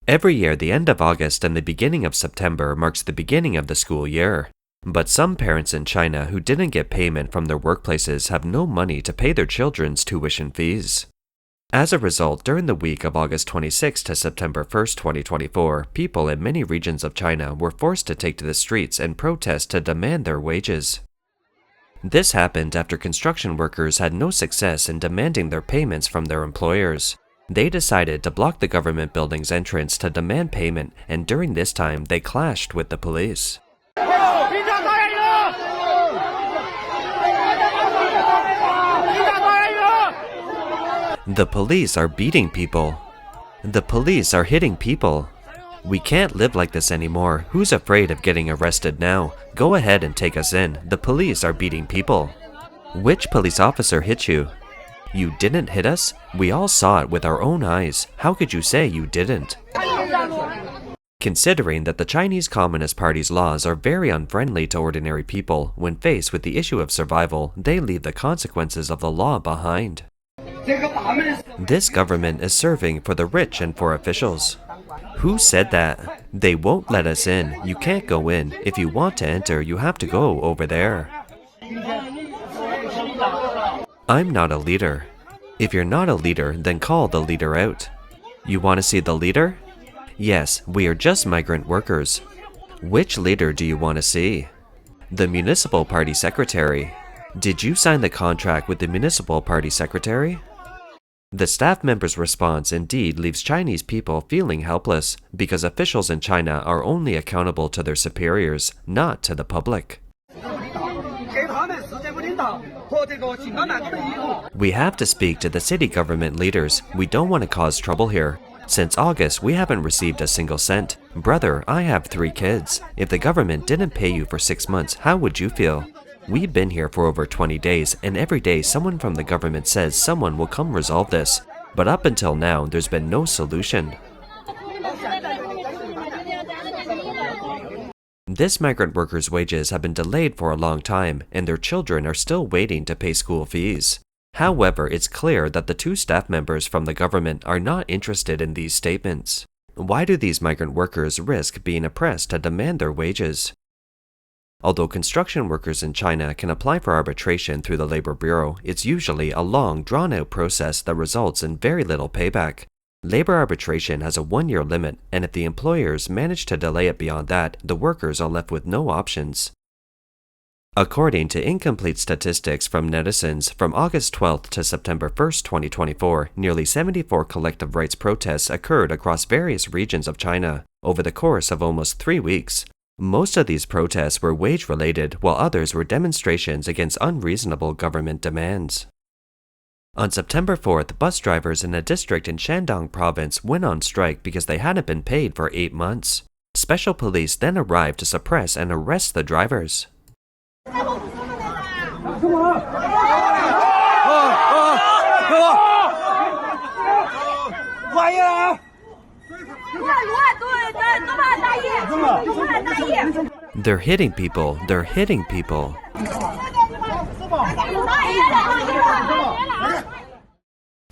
Every year, the end of August and the beginning of September marks the beginning of the school year. But some parents in China who didn't get payment from their workplaces have no money to pay their children's tuition fees. As a result, during the week of August 26 to September 1st, 2024, people in many regions of China were forced to take to the streets and protest to demand their wages. This happened after construction workers had no success in demanding their payments from their employers. They decided to block the government building's entrance to demand payment, and during this time, they clashed with the police. The police are beating people. The police are hitting people. We can't live like this anymore. Who's afraid of getting arrested now? Go ahead and take us in. The police are beating people. Which police officer hit you? You didn't hit us? We all saw it with our own eyes. How could you say you didn't? Considering that the Chinese Communist Party's laws are very unfriendly to ordinary people, when faced with the issue of survival, they leave the consequences of the law behind. This government is serving for the rich and for officials. Who said that? They won't let us in. You can't go in. If you want to enter, you have to go over there. I'm not a leader. If you're not a leader, then call the leader out. You want to see the leader? Yes, we are just migrant workers. Which leader do you want to see? The municipal party secretary. Did you sign the contract with the municipal party secretary? The staff member's response indeed leaves Chinese people feeling helpless because officials in China are only accountable to their superiors, not to the public. We have to speak to the city government leaders. We don't want to cause trouble here. Since August, we haven't received a single cent. Brother, I have 3 kids. If the government didn't pay you for 6 months, how would you feel? We've been here for over 20 days, and every day someone from the government says someone will come resolve this. But up until now, there's been no solution. This migrant workers' wages have been delayed for a long time, and their children are still waiting to pay school fees. However, it's clear that the 2 staff members from the government are not interested in these statements. Why do these migrant workers risk being oppressed to demand their wages? Although construction workers in China can apply for arbitration through the Labor Bureau, it's usually a long, drawn-out process that results in very little payback. Labor arbitration has a 1-year limit, and if the employers manage to delay it beyond that, the workers are left with no options. According to incomplete statistics from netizens, from August 12th to September 1st, 2024, nearly 74 collective rights protests occurred across various regions of China over the course of almost 3 weeks. Most of these protests were wage-related, while others were demonstrations against unreasonable government demands. On September 4th, bus drivers in a district in Shandong province went on strike because they hadn't been paid for 8 months. Special police then arrived to suppress and arrest the drivers. They're hitting people. They're hitting people.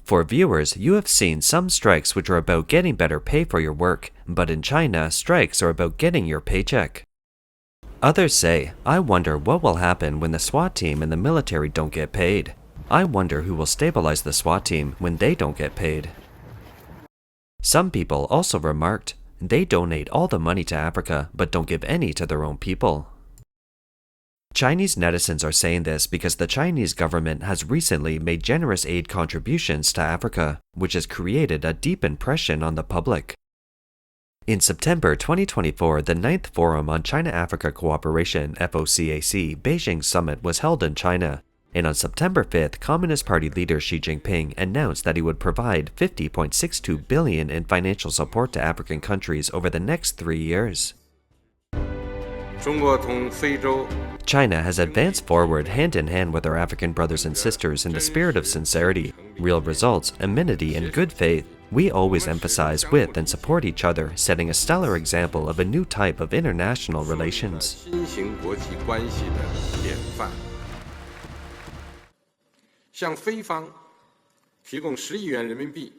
For viewers, you have seen some strikes which are about getting better pay for your work, but in China, strikes are about getting your paycheck. Others say, I wonder what will happen when the SWAT team and the military don't get paid. I wonder who will stabilize the SWAT team when they don't get paid. Some people also remarked, they donate all the money to Africa, but don't give any to their own people. Chinese netizens are saying this because the Chinese government has recently made generous aid contributions to Africa, which has created a deep impression on the public. In September 2024, the 9th Forum on China-Africa Cooperation (FOCAC) Beijing Summit was held in China, and on September 5th, Communist Party leader Xi Jinping announced that he would provide $50.62 billion in financial support to African countries over the next 3 years. China has advanced forward hand in hand with our African brothers and sisters in the spirit of sincerity, real results, amenity, and good faith. We always emphasize with and support each other, setting a stellar example of a new type of international relations. 向非方提供10亿元人民币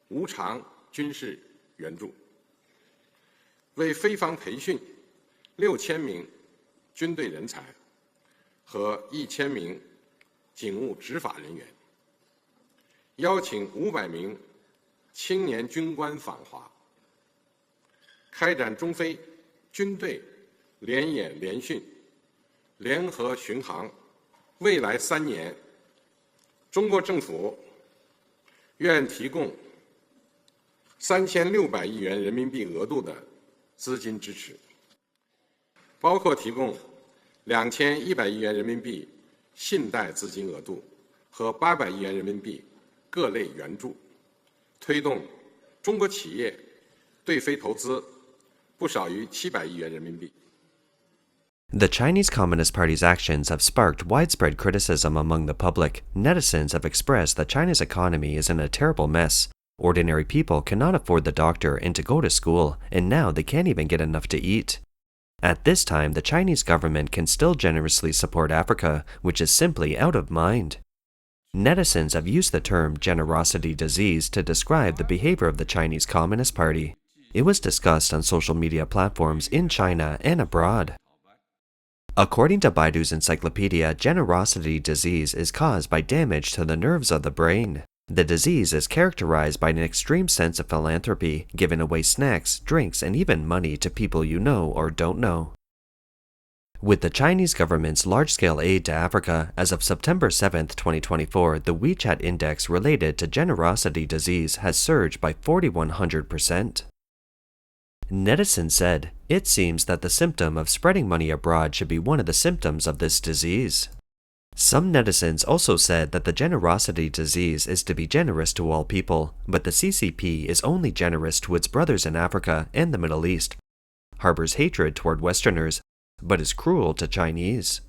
无偿军事援助。为非方培训6000名军队人才和1000名警务执法人员，邀请500名青年军官访华，开展中非军队联演联训、联合巡航。未来3年，中国政府愿提供3600亿元人民币额度的资金支持，包括提供2100亿元人民币信贷资金额度和800亿元人民币各类援助，推动中国企业对非投资不少于700亿元人民币。The Chinese Communist Party's actions have sparked widespread criticism among the public. Netizens have expressed that China's economy is in a terrible mess. Ordinary people cannot afford the doctor and to go to school, and now they can't even get enough to eat. At this time, the Chinese government can still generously support Africa, which is simply out of mind. Netizens have used the term generosity disease to describe the behavior of the Chinese Communist Party. It was discussed on social media platforms in China and abroad. According to Baidu's encyclopedia, generosity disease is caused by damage to the nerves of the brain. The disease is characterized by an extreme sense of philanthropy, giving away snacks, drinks, and even money to people you know or don't know. With the Chinese government's large-scale aid to Africa, as of September 7, 2024, the WeChat index related to generosity disease has surged by 4,100%. Netizens said, "It seems that the symptom of spreading money abroad should be one of the symptoms of this disease." Some netizens also said that the generosity disease is to be generous to all people, but the CCP is only generous to its brothers in Africa and the Middle East, harbors hatred toward Westerners, but is cruel to Chinese.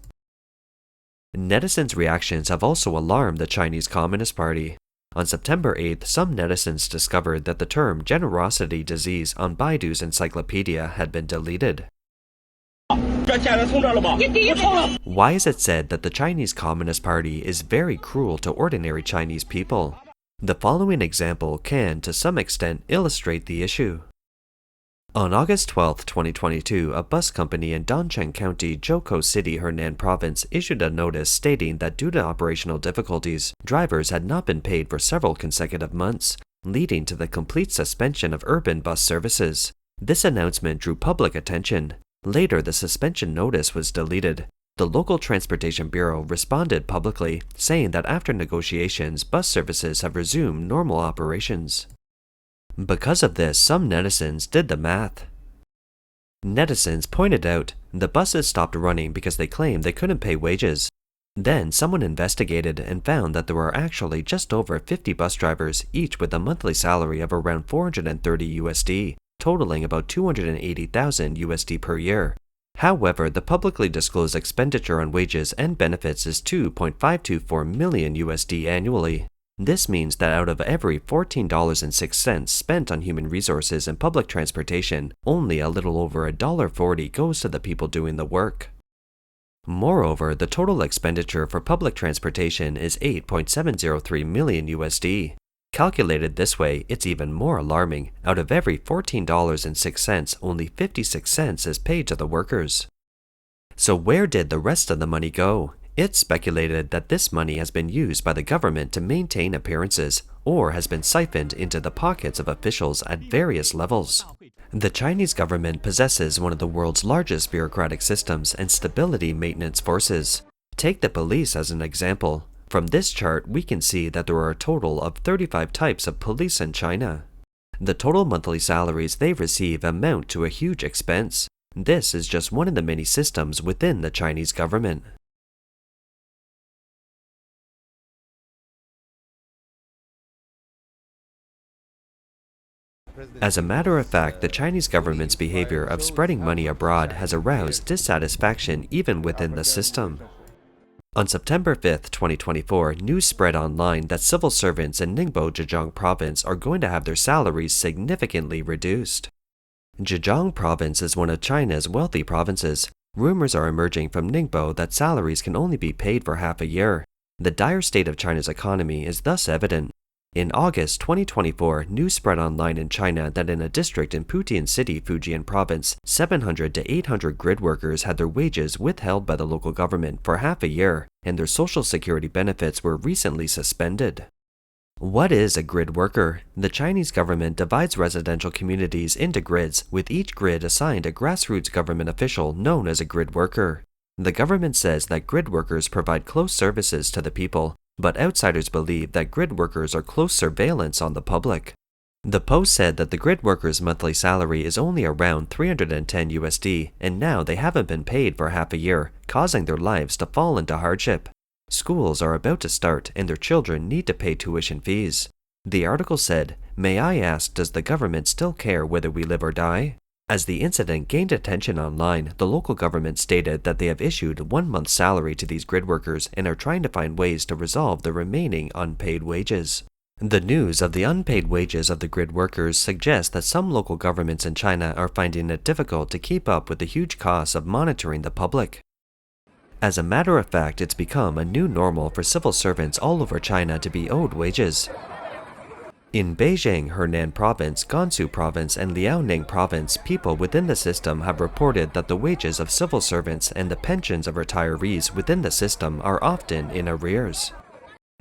Netizens' reactions have also alarmed the Chinese Communist Party. On September 8th, some netizens discovered that the term generosity disease on Baidu's encyclopedia had been deleted. Why is it said that the Chinese Communist Party is very cruel to ordinary Chinese people? The following example can, to some extent, illustrate the issue. On August 12, 2022, a bus company in Dongcheng County, Zhoukou City, Henan Province, issued a notice stating that due to operational difficulties, drivers had not been paid for several consecutive months, leading to the complete suspension of urban bus services. This announcement drew public attention. Later, the suspension notice was deleted. The local transportation bureau responded publicly, saying that after negotiations, bus services have resumed normal operations. Because of this, some netizens did the math. Netizens pointed out the buses stopped running because they claimed they couldn't pay wages. Then someone investigated and found that there were actually just over 50 bus drivers, each with a monthly salary of around 430 USD, totaling about 280,000 USD per year. However, the publicly disclosed expenditure on wages and benefits is 2.524 million USD annually. This means that out of every $14.06 spent on human resources and public transportation, only a little over $1.40 goes to the people doing the work. Moreover, the total expenditure for public transportation is 8.703 million USD. Calculated this way, it's even more alarming. Out of every $14.06, only 56 cents is paid to the workers. So where did the rest of the money go? It's speculated that this money has been used by the government to maintain appearances, or has been siphoned into the pockets of officials at various levels. The Chinese government possesses one of the world's largest bureaucratic systems and stability maintenance forces. Take the police as an example. From this chart, we can see that there are a total of 35 types of police in China. The total monthly salaries they receive amount to a huge expense. This is just one of the many systems within the Chinese government. As a matter of fact, the Chinese government's behavior of spreading money abroad has aroused dissatisfaction even within the system. On September 5, 2024, news spread online that civil servants in Ningbo, Zhejiang Province are going to have their salaries significantly reduced. Zhejiang Province is one of China's wealthy provinces. Rumors are emerging from Ningbo that salaries can only be paid for half a year. The dire state of China's economy is thus evident. In August 2024, news spread online in China that in a district in Putian City, Fujian Province, 700 to 800 grid workers had their wages withheld by the local government for half a year, and their social security benefits were recently suspended. What is a grid worker? The Chinese government divides residential communities into grids, with each grid assigned a grassroots government official known as a grid worker. The government says that grid workers provide close services to the people, but outsiders believe that grid workers are close surveillance on the public. The Post said that the grid workers' monthly salary is only around 310 USD, and now they haven't been paid for half a year, causing their lives to fall into hardship. Schools are about to start, and their children need to pay tuition fees. The article said, "May I ask, does the government still care whether we live or die?" As the incident gained attention online, the local government stated that they have issued 1 month's salary to these grid workers and are trying to find ways to resolve the remaining unpaid wages. The news of the unpaid wages of the grid workers suggests that some local governments in China are finding it difficult to keep up with the huge costs of monitoring the public. As a matter of fact, it's become a new normal for civil servants all over China to be owed wages. In Beijing, Henan Province, Gansu Province, and Liaoning Province, people within the system have reported that the wages of civil servants and the pensions of retirees within the system are often in arrears.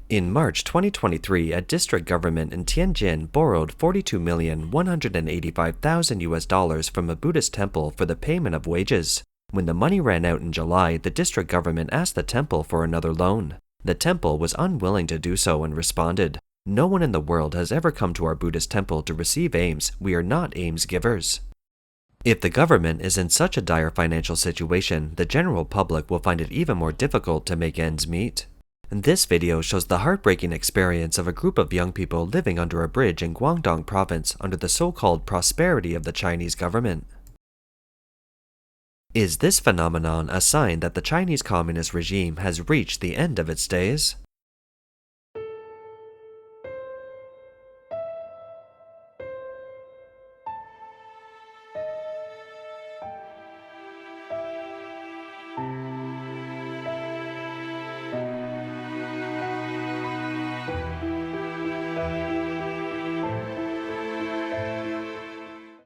In March 2023, a district government in Tianjin borrowed $42,185,000 US from a Buddhist temple for the payment of wages. When the money ran out in July, the district government asked the temple for another loan. The temple was unwilling to do so and responded, "No one in the world has ever come to our Buddhist temple to receive alms. We are not alms givers." If the government is in such a dire financial situation, the general public will find it even more difficult to make ends meet. This video shows the heartbreaking experience of a group of young people living under a bridge in Guangdong Province under the so-called prosperity of the Chinese government. Is this phenomenon a sign that the Chinese Communist regime has reached the end of its days?